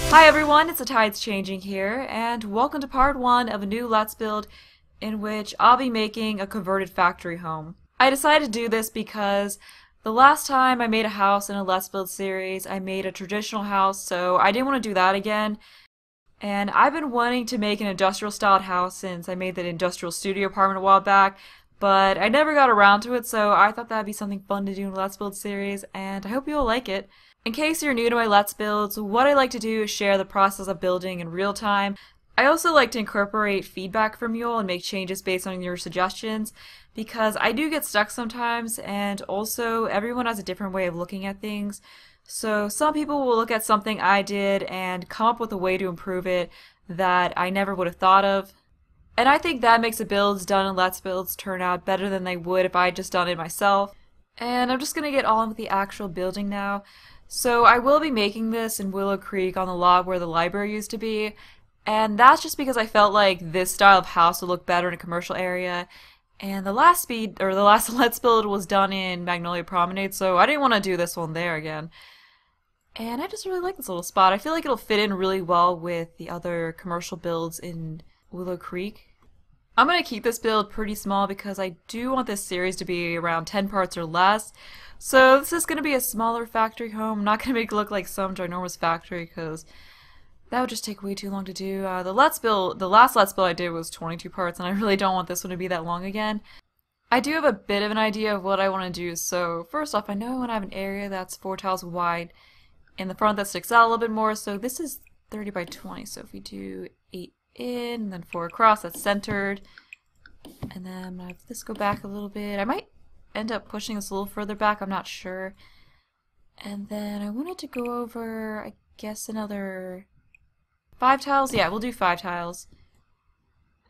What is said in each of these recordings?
Hi everyone, it's the Tides Changing here, and welcome to part 1 of a new Let's Build in which I'll be making a converted factory home. I decided to do this because the last time I made a house in a Let's Build series, I made a traditional house, so I didn't want to do that again. And I've been wanting to make an industrial styled house since I made that industrial studio apartment a while back, but I never got around to it, so I thought that'd be something fun to do in a Let's Build series, and I hope you'll like it. In case you're new to my Let's Builds, what I like to do is share the process of building in real time. I also like to incorporate feedback from you all and make changes based on your suggestions, because I do get stuck sometimes, and also everyone has a different way of looking at things. So some people will look at something I did and come up with a way to improve it that I never would have thought of. And I think that makes the builds done in Let's Builds turn out better than they would if I had just done it myself. And I'm just going to get on with the actual building now. So I will be making this in Willow Creek on the lot where the library used to be, and that's just because I felt like this style of house would look better in a commercial area. And the last Let's Build was done in Magnolia Promenade, so I didn't want to do this one there again. And I just really like this little spot. I feel like it'll fit in really well with the other commercial builds in Willow Creek. I'm going to keep this build pretty small because I do want this series to be around 10 parts or less. So this is going to be a smaller factory home. I'm not going to make it look like some ginormous factory because that would just take way too long to do. The last Let's Build I did was 22 parts, and I really don't want this one to be that long again. I do have a bit of an idea of what I want to do. So first off, I know I want to have an area that's 4 tiles wide in the front that sticks out a little bit more. So this is 30 by 20. So if we do 8 in, and then 4 across, that's centered. And then I'm going to have this go back a little bit. I might end up pushing this a little further back, I'm not sure. And then I wanted to go over, I guess, another 5 tiles. Yeah, we'll do 5 tiles.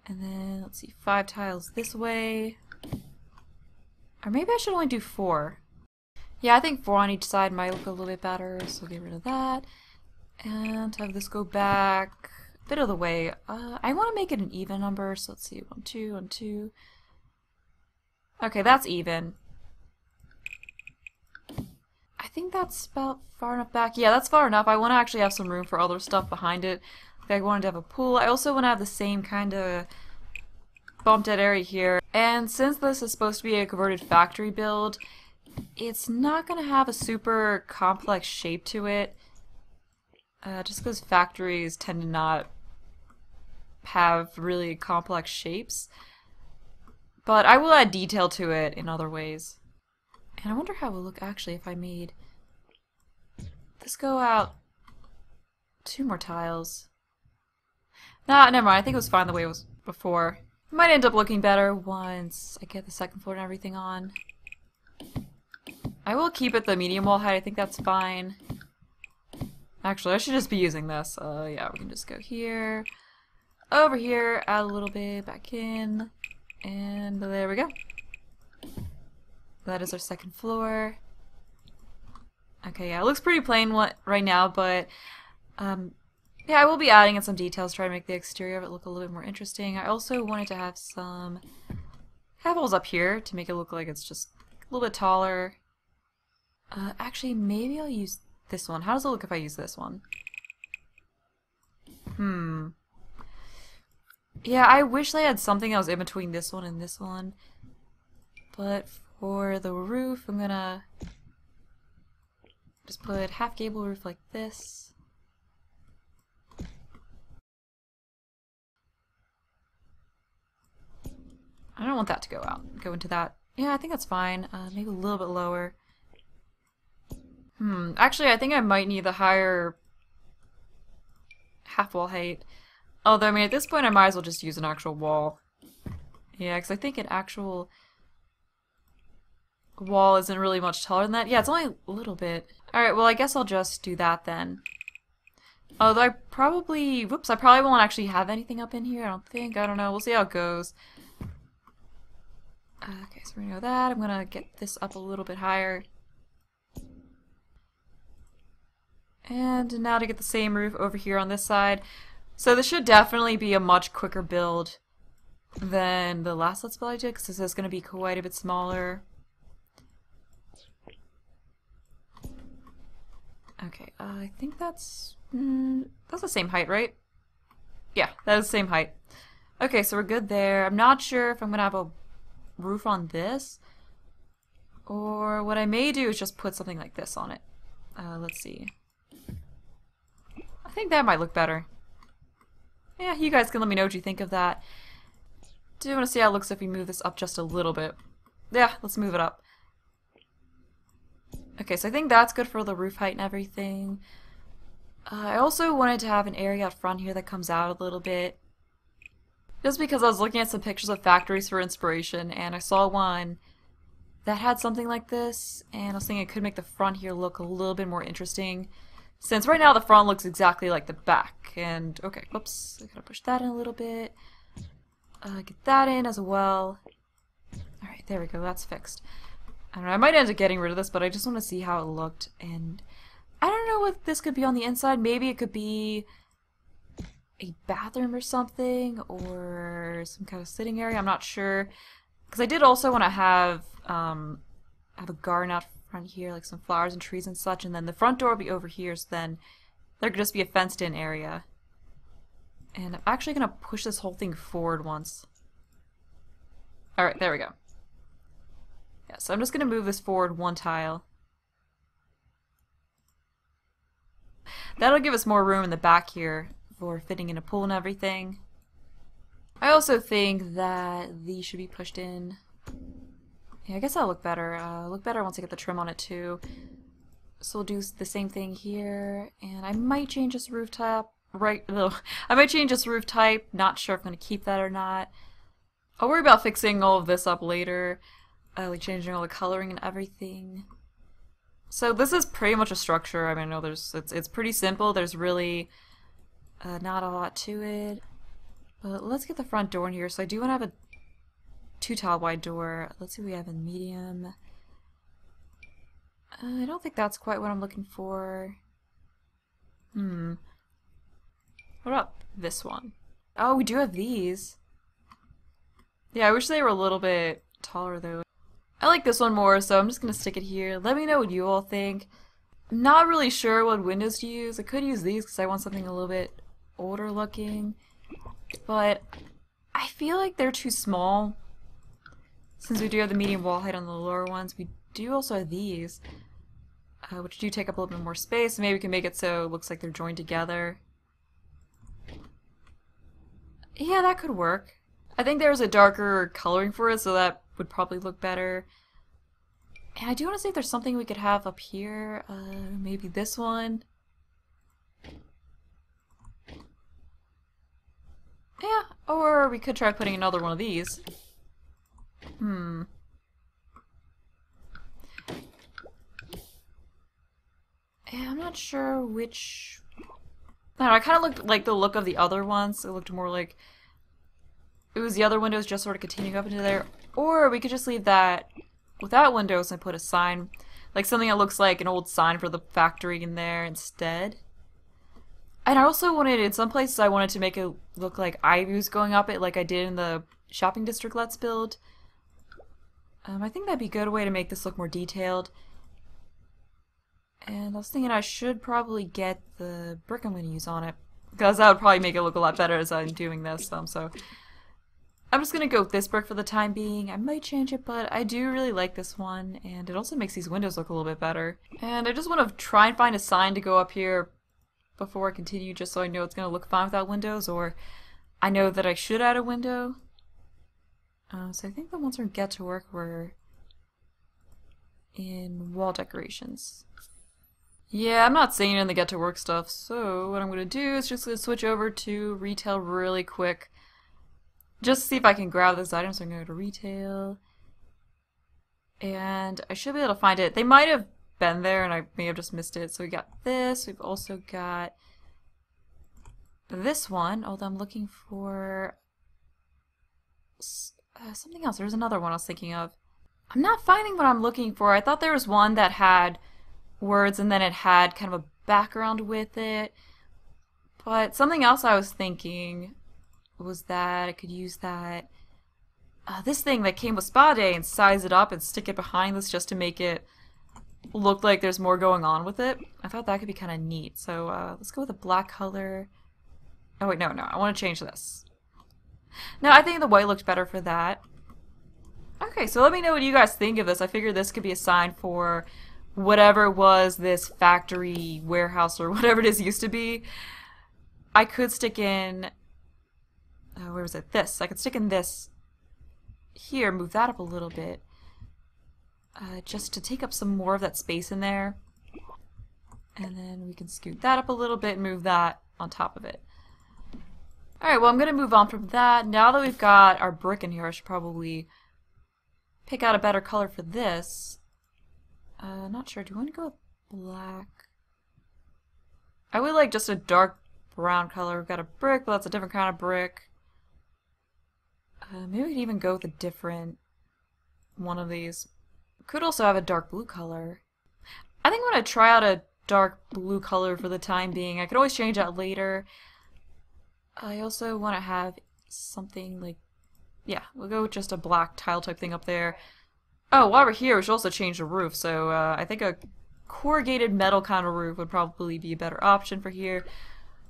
And then, let's see, 5 tiles this way. Or maybe I should only do 4. Yeah, I think 4 on each side might look a little bit better, so get rid of that. And have this go back a bit of the way. I want to make it an even number, so let's see, 1, 2, 1, 2. Okay, that's even. I think that's about far enough back. Yeah, that's far enough. I want to actually have some room for other stuff behind it. Like I wanted to have a pool. I also want to have the same kind of bumped out area here. And since this is supposed to be a converted factory build, it's not going to have a super complex shape to it. Just because factories tend to not have really complex shapes. But I will add detail to it in other ways. And I wonder how it would look actually if I made this go out 2 more tiles. Nah, never mind. I think it was fine the way it was before. It might end up looking better once I get the second floor and everything on. I will keep it the medium wall height. I think that's fine. Actually, I should just be using this. Yeah, we can just go here, over here, add a little bit, back in. And there we go. That is our second floor. Okay, yeah, it looks pretty plain right now, but yeah, I will be adding in some details to try to make the exterior of it look a little bit more interesting. I also wanted to have some holes up here to make it look like it's just a little bit taller. Actually, maybe I'll use this one. How does it look if I use this one? Yeah, I wish they had something that was in between this one and this one. But for the roof, I'm gonna just put half gable roof like this. I don't want that to go into that. Yeah, I think that's fine. Maybe a little bit lower. Actually, I think I might need the higher half wall height. Although, I mean, at this point I might as well just use an actual wall. Yeah, because I think an actual wall isn't really much taller than that. Yeah, it's only a little bit. Alright, well, I guess I'll just do that then. Although I probably won't actually have anything up in here, I don't think. I don't know. We'll see how it goes. Okay, so we're gonna go that. I'm gonna get this up a little bit higher. And now to get the same roof over here on this side. So this should definitely be a much quicker build than the last Let's Build I did, because this is going to be quite a bit smaller. Okay, I think that's That's the same height, right? Yeah, that is the same height. Okay, so we're good there. I'm not sure if I'm gonna have a roof on this, or what I may do is just put something like this on it. Let's see. I think that might look better. Yeah, you guys can let me know what you think of that. Do want to see how it looks if we move this up just a little bit. Yeah, let's move it up. Okay, so I think that's good for the roof height and everything. I also wanted to have an area out front here that comes out a little bit. Just because I was looking at some pictures of factories for inspiration, and I saw one that had something like this, and I was thinking it could make the front here look a little bit more interesting. Since right now the front looks exactly like the back. And, okay, whoops, I gotta push that in a little bit. Get that in as well. Alright, there we go, that's fixed. I don't know, I might end up getting rid of this, but I just want to see how it looked. And I don't know what this could be on the inside. Maybe it could be a bathroom or something, or some kind of sitting area, I'm not sure. Because I did also want to have a garden out front here, like some flowers and trees and such, and then the front door will be over here, so then there could just be a fenced-in area. And I'm actually going to push this whole thing forward once. Alright, there we go. Yeah, so I'm just going to move this forward one tile. That'll give us more room in the back here for fitting in a pool and everything. I also think that these should be pushed in. Yeah, I guess that'll look better. Look better once I get the trim on it too. So we'll do the same thing here, and I might change this roof type. I might change this roof type. Not sure if I'm gonna keep that or not. I'll worry about fixing all of this up later, like changing all the coloring and everything. So this is pretty much a structure. I mean, I know it's pretty simple. There's really not a lot to it. But let's get the front door in here. So I do want to have a 2-tile wide door. Let's see what we have in medium. I don't think that's quite what I'm looking for. What about this one? Oh, we do have these. Yeah, I wish they were a little bit taller though. I like this one more, so I'm just gonna stick it here. Let me know what you all think. I'm not really sure what windows to use. I could use these because I want something a little bit older looking. But I feel like they're too small. Since we do have the medium wall height on the lower ones, we do also have these, which do take up a little bit more space. Maybe we can make it so it looks like they're joined together. Yeah, that could work. I think there's a darker coloring for it, so that would probably look better. And I do want to see if there's something we could have up here. Maybe this one. Yeah, or we could try putting another one of these. Yeah, I'm not sure which... I don't know, I kind of looked like the look of the other ones. It looked more like it was the other windows just sort of continuing up into there. Or we could just leave that without windows and put a sign, like something that looks like an old sign for the factory in there instead. And I also wanted, in some places, I wanted to make it look like ivy was going up it, like I did in the shopping district Let's Build. I think that'd be a good way to make this look more detailed. And I was thinking I should probably get the brick I'm going to use on it, because that would probably make it look a lot better as I'm doing this. So I'm just going to go with this brick for the time being. I might change it, but I do really like this one, and it also makes these windows look a little bit better. And I just want to try and find a sign to go up here before I continue, just so I know it's going to look fine without windows, or I know that I should add a window. So I think the ones we're going to get to work were in wall decorations. Yeah, I'm not seeing it in the get to work stuff, so what I'm going to do is just going to switch over to retail really quick. Just to see if I can grab those items. So I'm going to go to retail. And I should be able to find it. They might have been there and I may have just missed it. So we got this. We've also got this one. Although I'm looking for something else. There's another one I was thinking of. I'm not finding what I'm looking for. I thought there was one that had words and then it had kind of a background with it. But something else I was thinking was that I could use that this thing that came with Spa Day and size it up and stick it behind this just to make it look like there's more going on with it. I thought that could be kind of neat. So let's go with a black color. Oh wait, no, I want to change this. No, I think the white looked better for that. Okay, so let me know what you guys think of this. I figured this could be a sign for whatever was this factory, warehouse, or whatever it is used to be. I could stick in... where was it? This. I could stick in this here, move that up a little bit. Just to take up some more of that space in there. And then we can scoot that up a little bit and move that on top of it. Alright, well I'm going to move on from that. Now that we've got our brick in here, I should probably pick out a better color for this. Not sure. Do you want to go with black? I would like just a dark brown color. We've got a brick, but that's a different kind of brick. Maybe we could even go with a different one of these. Could also have a dark blue color. I think I'm going to try out a dark blue color for the time being. I could always change that later. I also want to have something like... Yeah, we'll go with just a black tile type thing up there. Oh, while we're here, we should also change the roof. So I think a corrugated metal kind of roof would probably be a better option for here.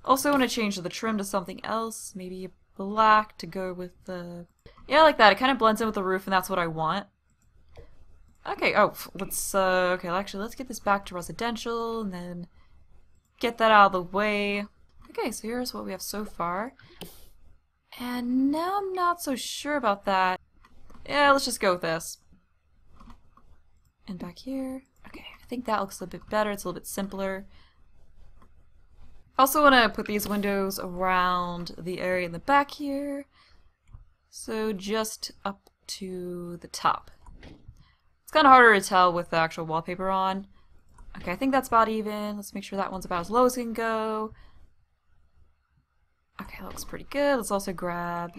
Also want to change the trim to something else. Maybe black to go with the... Yeah, I like that. It kind of blends in with the roof, and that's what I want. Okay, oh, let's, okay, actually, let's get this back to residential, and then get that out of the way. Okay, so here's what we have so far. And now I'm not so sure about that. Yeah, let's just go with this. And back here. Okay, I think that looks a little bit better. It's a little bit simpler. I also want to put these windows around the area in the back here. So just up to the top. It's kind of harder to tell with the actual wallpaper on. Okay, I think that's about even. Let's make sure that one's about as low as it can go. Okay, that looks pretty good. Let's also grab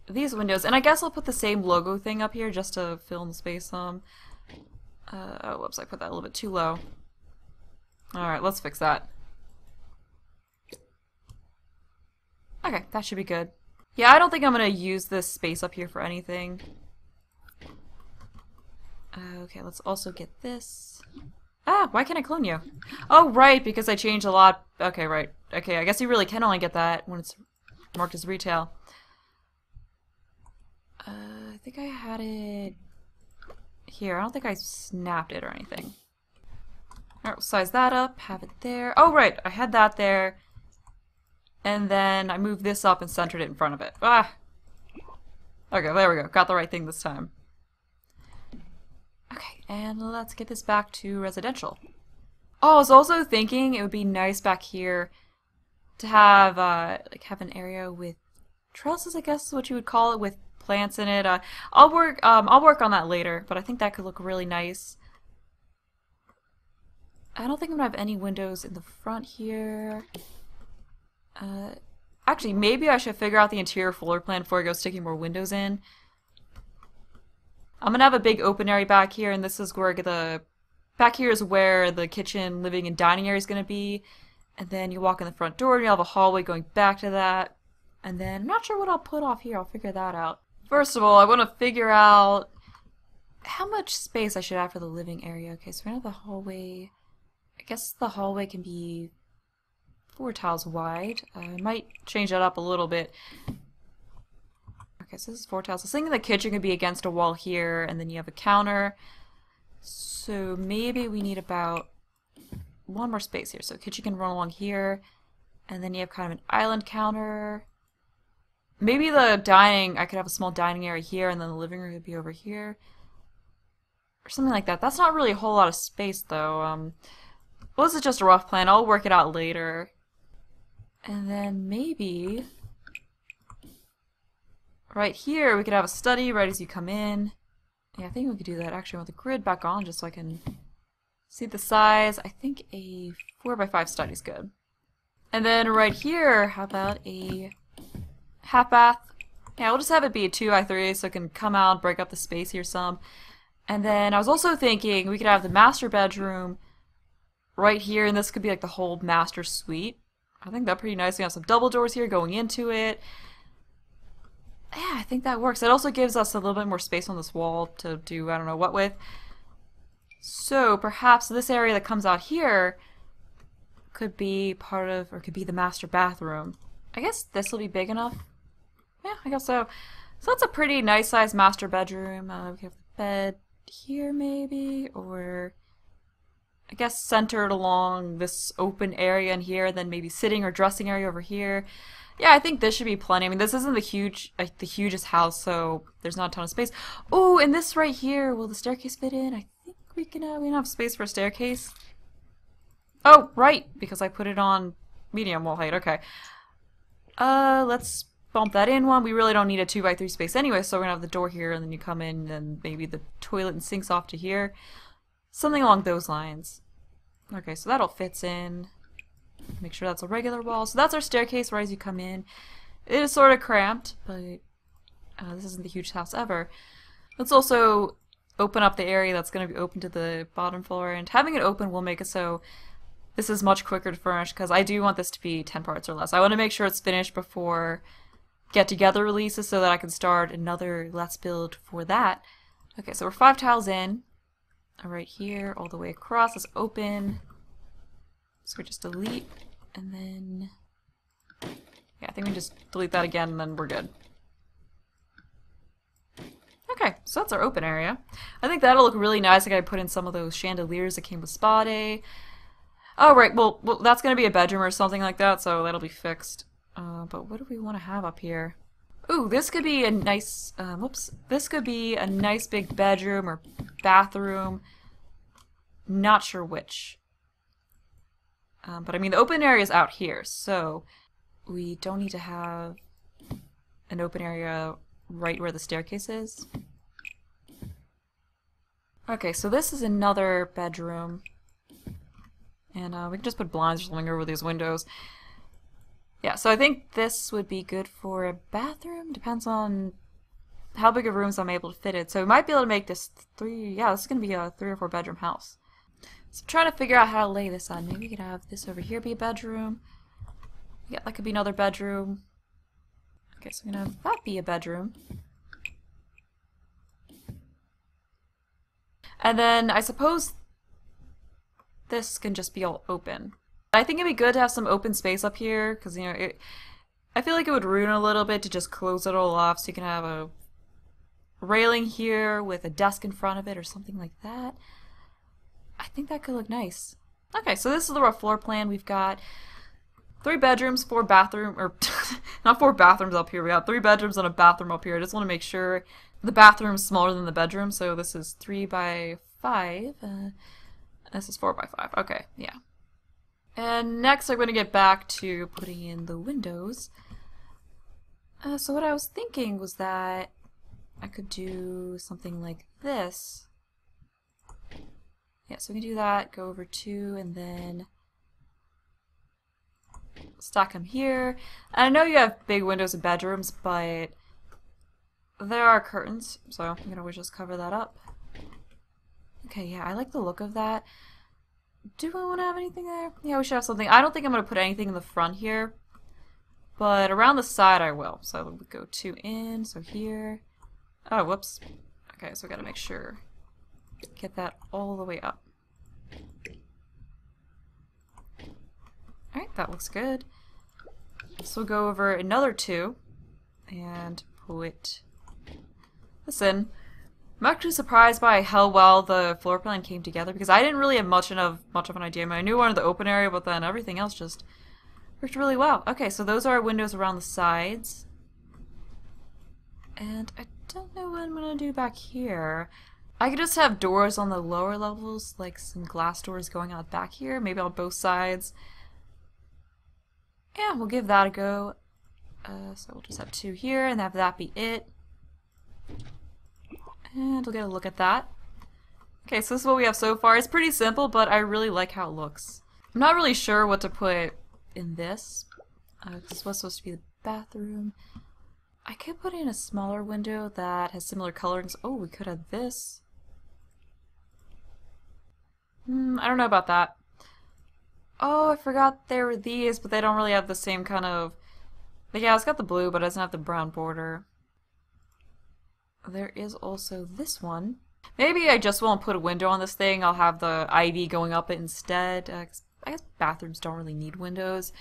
these windows. And I guess I'll put the same logo thing up here just to fill in the space some. Oh, whoops, I put that a little bit too low. Alright, let's fix that. Okay, that should be good. Yeah, I don't think I'm going to use this space up here for anything. Okay, let's also get this. Ah, why can't I clone you? Oh, right, because I changed a lot. Okay, right. Okay, I guess you really can only get that when it's marked as retail. I think I had it here. I don't think I snapped it or anything. Alright, we'll size that up, have it there. Oh, right, I had that there. And then I moved this up and centered it in front of it. Ah! Okay, there we go. Got the right thing this time. Okay, and let's get this back to residential. Oh, I was also thinking it would be nice back here to have have an area with trellises, I guess is what you would call it, with plants in it. I'll work on that later, but I think that could look really nice. I don't think I'm gonna have any windows in the front here. Actually, maybe I should figure out the interior floor plan before I go sticking more windows in. I'm gonna have a big open area back here, and this is where back here is where the kitchen, living, and dining area is gonna be. And then you walk in the front door, and you'll have a hallway going back to that. And then, I'm not sure what I'll put off here. I'll figure that out. First of all, I want to figure out how much space I should have for the living area. Okay, so we're gonna have the hallway. I guess the hallway can be 4 tiles wide. I might change that up a little bit. Okay, so this is 4 tiles. I was thinking the kitchen could be against a wall here, and then you have a counter. So maybe we need about 1 more space here. So kitchen can run along here, and then you have kind of an island counter. Maybe the dining, I could have a small dining area here, and then the living room could be over here. Or something like that. That's not really a whole lot of space, though. Well, this is just a rough plan. I'll work it out later. And then maybe right here we could have a study right as you come in. Yeah, I think we could do that. Actually, I want the grid back on just so I can see the size. I think a 4x5 study is good. And then right here, how about a half bath? Yeah, we'll just have it be a 2x3 so it can come out, break up the space here some. And then I was also thinking we could have the master bedroom right here, and this could be like the whole master suite. I think that's pretty nice. We have some double doors here going into it. Yeah, I think that works. It also gives us a little bit more space on this wall to do I don't know what with. So perhaps this area that comes out here could be part of, or could be the master bathroom. I guess this will be big enough. Yeah, I guess so. So that's a pretty nice sized master bedroom. We have the bed here maybe, or I guess centered along this open area in here, then maybe sitting or dressing area over here. Yeah, I think this should be plenty. I mean, this isn't the hugest house, so there's not a ton of space. Oh, and this right here, will the staircase fit in? I think we don't have space for a staircase. Oh, right, because I put it on medium wall height. Okay. Let's bump that in one. We really don't need a 2x3 space anyway, so we're gonna have the door here, and then you come in, and maybe the toilet and sink's off to here. Something along those lines. Okay, so that all fits in. Make sure that's a regular wall. So that's our staircase right as you come in. It is sort of cramped, but this isn't the hugest house ever. Let's also open up the area that's going to be open to the bottom floor, and having it open will make it so this is much quicker to furnish, because I do want this to be 10 parts or less. I want to make sure it's finished before get-together releases so that I can start another Let's Build for that. Okay, so we're 5 tiles in. Right here, all the way across is open. So we just delete, and then... yeah, I think we just delete that again, and then we're good. Okay, so that's our open area. I think that'll look really nice. Like I put in some of those chandeliers that came with Spa Day. Oh, right, well that's going to be a bedroom or something like that, so that'll be fixed. But what do we want to have up here? Ooh, this could be a nice, this could be a nice big bedroom or bathroom. Not sure which. But I mean, the open area is out here, so we don't need to have an open area right where the staircase is. Okay, so this is another bedroom. And we can just put blinds or something over these windows. Yeah, so I think this would be good for a bathroom. Depends on how big of rooms I'm able to fit in. So we might be able to make this this is going to be a 3 or 4 bedroom house. So I'm trying to figure out how to lay this on. Maybe we could have this over here be a bedroom. Yeah, that could be another bedroom. Okay, so I'm going to have that be a bedroom. And then I suppose this can just be all open. I think it'd be good to have some open space up here, because, you know, I feel like it would ruin a little bit to just close it all off, so you can have a railing here with a desk in front of it or something like that. I think that could look nice. Okay, so this is the rough floor plan. We've got 3 bedrooms, 4 bathrooms, or not 4 bathrooms up here. We got 3 bedrooms and a bathroom up here. I just want to make sure the bathroom's smaller than the bedroom, so this is 3 by 5. This is 4 by 5. Okay, yeah. And next I'm going to get back to putting in the windows. So what I was thinking was that I could do something like this. Yeah, so we can do that, go over 2, and then stack them here. And I know you have big windows in bedrooms, but there are curtains, so you can always just cover that up. Okay, yeah, I like the look of that. Do I want to have anything there? Yeah, we should have something. I don't think I'm going to put anything in the front here, but around the side I will. So we go 2 in, so here. Oh, whoops. Okay, so we got to make sure. Get that all the way up. Alright, that looks good. So we'll go over another 2 and put this in. I'm actually surprised by how well the floor plan came together, because I didn't really have much of an idea. I mean, I knew I wanted the open area, but then everything else just worked really well. Okay, so those are our windows around the sides. And I don't know what I'm going to do back here. I could just have doors on the lower levels, like some glass doors going out back here, maybe on both sides. Yeah, we'll give that a go. So we'll just have 2 here and have that be it. And we'll get a look at that. Okay, so this is what we have so far. It's pretty simple, but I really like how it looks. I'm not really sure what to put in this. This was supposed to be the bathroom. I could put in a smaller window that has similar colorings. Oh, we could have this. I don't know about that. Oh, I forgot there were these, but they don't really have the same kind of... But yeah, it's got the blue, but it doesn't have the brown border. There is also this one. Maybe I just won't put a window on this thing. I'll have the ivy going up it instead. 'Cause I guess bathrooms don't really need windows.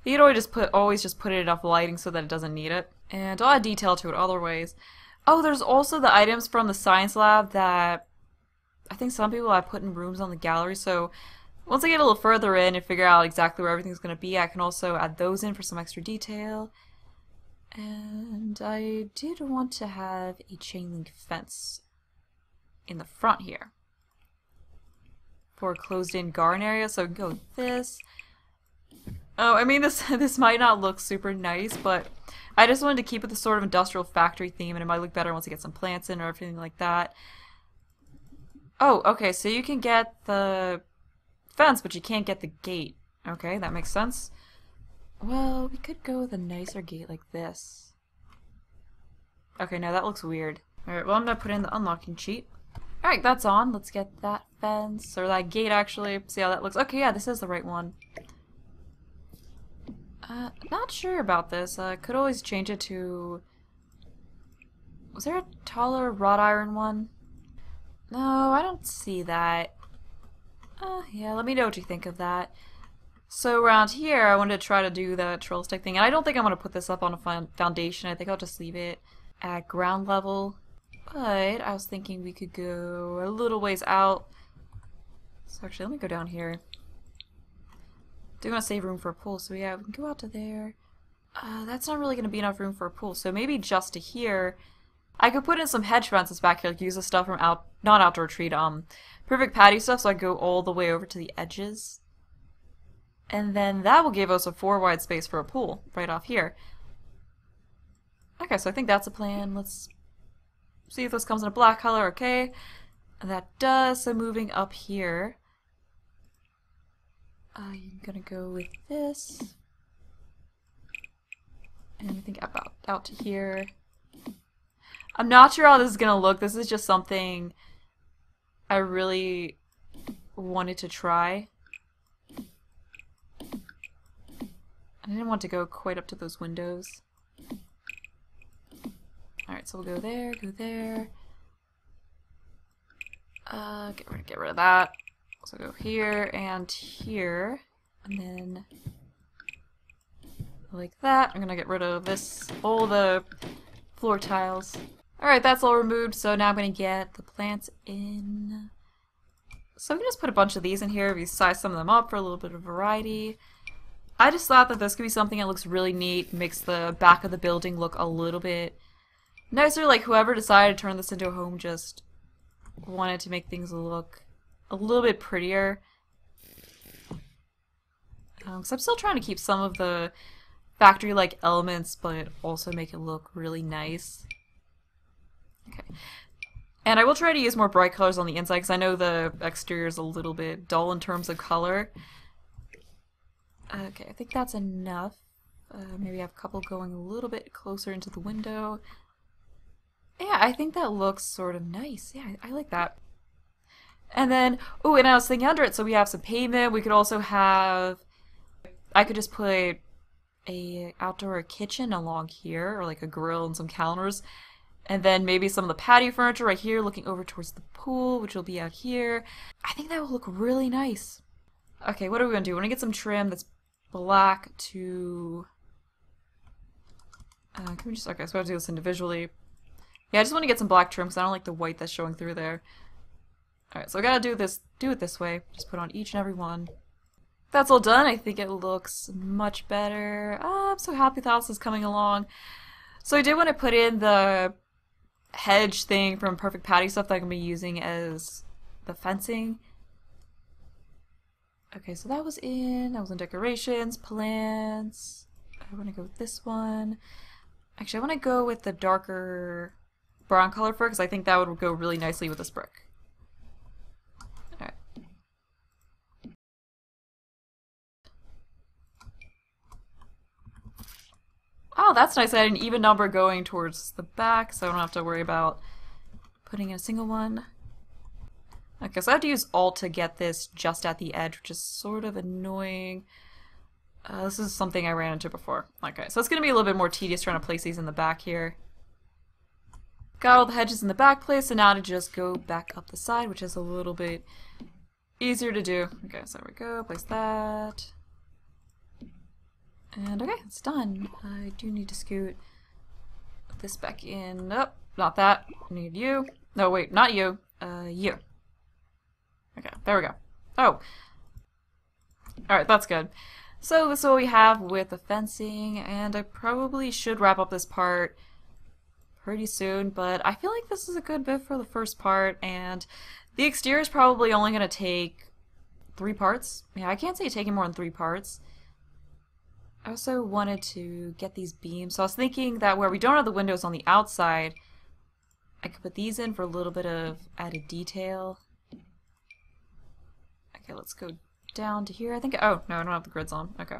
You could always just put in enough lighting so that it doesn't need it. And I'll add detail to it other ways. Oh, there's also the items from the science lab that I think some people have put in rooms on the gallery. So once I get a little further in and figure out exactly where everything's going to be, I can also add those in for some extra detail. And I did want to have a chain link fence in the front here for a closed-in garden area, so I can go with this. Oh, I mean, this might not look super nice, but I just wanted to keep it the sort of industrial factory theme, and it might look better once I get some plants in or everything like that. Oh, okay, so you can get the fence, but you can't get the gate. Okay, that makes sense. Well, we could go with a nicer gate like this. Okay, now that looks weird. Alright, well, I'm gonna put in the unlocking cheat. Alright, that's on. Let's get that fence, or that gate actually, see how that looks. Okay, yeah, this is the right one. Not sure about this. Could always change it to... Was there a taller wrought iron one? No, I don't see that. Yeah, let me know what you think of that. So around here, I wanted to try to do the troll stick thing, and I don't think I'm going to put this up on a foundation. I think I'll just leave it at ground level. But I was thinking we could go a little ways out. So actually, let me go down here. Do want to save room for a pool, so yeah, we can go out to there. That's not really going to be enough room for a pool, so maybe just to here. I could put in some hedge fences back here, like use the stuff from not outdoor retreat, perfect patio stuff, so I go all the way over to the edges. And then that will give us a 4 wide space for a pool, right off here. Okay, so I think that's a plan. Let's see if this comes in a black color, okay. And that does, so moving up here. I'm gonna go with this. And I think about out to here. I'm not sure how this is gonna look. This is just something I really wanted to try. I didn't want to go quite up to those windows. Alright, so we'll go there, go there. Get rid of that. So go here and here. And then like that. I'm gonna get rid of all the floor tiles. Alright, that's all removed, so now I'm gonna get the plants in. So we can just put a bunch of these in here. We size some of them up for a little bit of variety. I just thought that this could be something that looks really neat, makes the back of the building look a little bit nicer. Like whoever decided to turn this into a home just wanted to make things look a little bit prettier. So I'm still trying to keep some of the factory-like elements, but also make it look really nice. Okay. And I will try to use more bright colors on the inside, because I know the exterior is a little bit dull in terms of color. Okay, I think that's enough. Maybe have a couple going a little bit closer into the window. Yeah, I think that looks sort of nice. Yeah, I like that. And then, oh, and I was thinking under it, so we have some pavement. We could also have, I could just put a outdoor kitchen along here, or like a grill and some counters. And then maybe some of the patio furniture right here looking over towards the pool, which will be out here. I think that will look really nice. Okay, what are we going to do? We're going to get some trim that's black to... can we just... Okay, so I have to do this individually. Yeah, I just want to get some black trim because I don't like the white that's showing through there. Alright, so I gotta do it this way. Just put on each and every one. That's all done. I think it looks much better. I'm so happy the house is coming along. So I did want to put in the hedge thing from Perfect Patio stuff that I'm going to be using as the fencing. Okay, so that was in decorations, plants. I want to go with this one. Actually, I want to go with the darker brown color for it because I think that would go really nicely with this brick. Alright. Oh, that's nice. I had an even number going towards the back, so I don't have to worry about putting in a single one. Okay, so I have to use Alt to get this just at the edge, which is sort of annoying. This is something I ran into before. Okay, so it's going to be a little bit more tedious trying to place these in the back here. Got all the hedges in the back place, so now to just go back up the side, which is a little bit easier to do. Okay, so there we go, place that. And okay, it's done. I do need to scoot this back in. Nope, not that. I need you. No, wait, not you. You. Okay, there we go. Oh. Alright, that's good. So this is what we have with the fencing, and I probably should wrap up this part pretty soon, but I feel like this is a good bit for the first part, and the exterior is probably only going to take 3 parts. Yeah, I can't say it's taking more than 3 parts. I also wanted to get these beams, so I was thinking that where we don't have the windows on the outside, I could put these in for a little bit of added detail. Okay, let's go down to here. I think, oh, no, I don't have the grids on. Okay.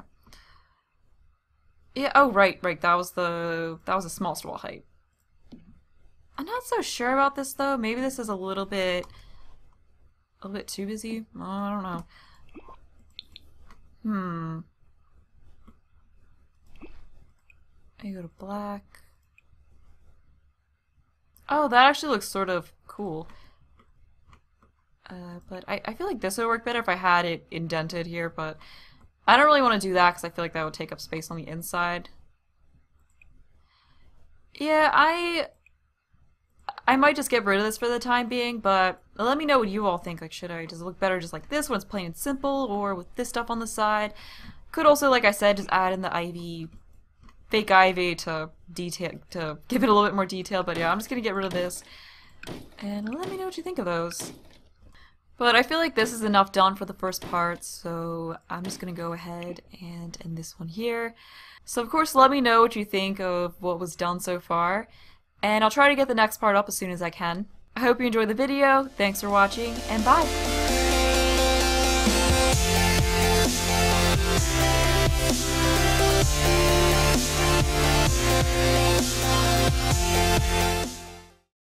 Yeah, oh, right, that was the smallest wall height. I'm not so sure about this, though. Maybe this is a little bit too busy. I don't know. I go to black. Oh, that actually looks sort of cool. But I feel like this would work better if I had it indented here, but I don't really want to do that because I feel like that would take up space on the inside. Yeah, I might just get rid of this for the time being, but let me know what you all think. Like, does it look better just like this when it's plain and simple, or with this stuff on the side? Could also, like I said, just add in the ivy, fake ivy to detail, to give it a little bit more detail, but yeah, I'm just gonna get rid of this. And let me know what you think of those. But I feel like this is enough done for the first part, so I'm just gonna go ahead and end this one here. So of course, let me know what you think of what was done so far, and I'll try to get the next part up as soon as I can. I hope you enjoyed the video, thanks for watching, and bye!